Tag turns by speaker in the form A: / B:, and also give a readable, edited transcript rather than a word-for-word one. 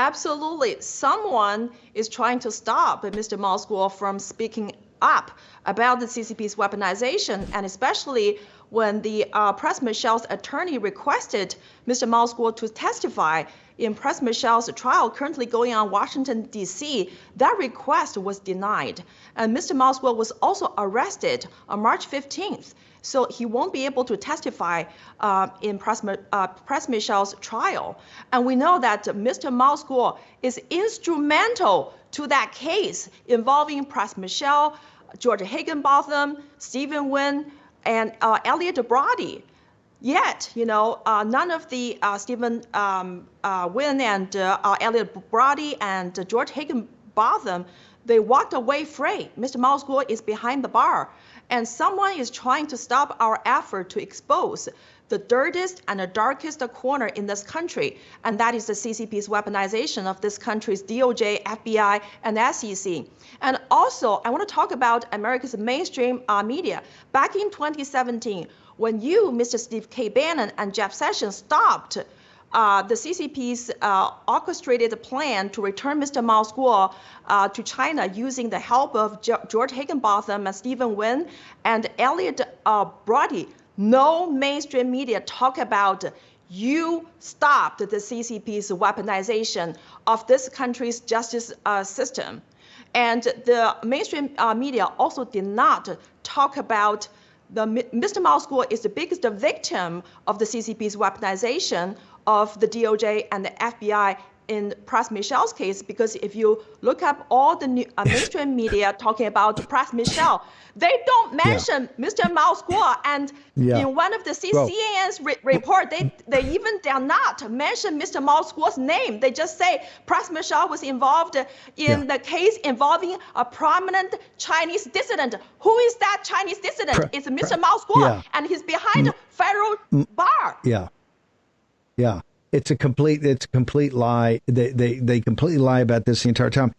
A: Absolutely. Someone is trying to stop Mr. Moscow from speaking up about the CCP's weaponization, and especially when the Pras Michel's attorney requested Mr. Moscow to testify in Pras Michel's trial currently going on Washington, D.C., that request was denied. And Mr. Moscow was also arrested on March 15th. So he won't be able to testify in Pras Michel's trial. And we know that Mr. Moscow is instrumental to that case involving Pras Michel, George Higginbotham, Stephen Wynn, and Elliot Brody. Yet, none of the Stephen Wynn and Elliot Brody and George Higginbotham, they walked away free. Mr. Moscow is behind the bar. And someone is trying to stop our effort to expose the dirtiest and the darkest corner in this country, and that is the CCP's weaponization of this country's DOJ, FBI, and SEC. And also, I want to talk about America's mainstream media. Back in 2017, when you, Mr. Steve K. Bannon, and Jeff Sessions stopped the CCP's orchestrated plan to return Mr. Moscow to China using the help of George Higginbotham and Stephen Wynn and Elliot Brody, no mainstream media talk about you stopped the CCP's weaponization of this country's justice system. And the mainstream media also did not talk about Mr. Moscow is the biggest victim of the CCP's weaponization of the DOJ and the FBI in Pras Michel's case, because if you look up all the mainstream media talking about Pras Michel, they don't mention Mr. Moscow. And in one of the CNN's report, they even dare not mention Mr. Moscow's name. They just say Pras Michel was involved in the case involving a prominent Chinese dissident. Who is that Chinese dissident? It's Mr. Moscow, and he's behind federal bar.
B: Yeah. It's a complete lie. They completely lie about this the entire time.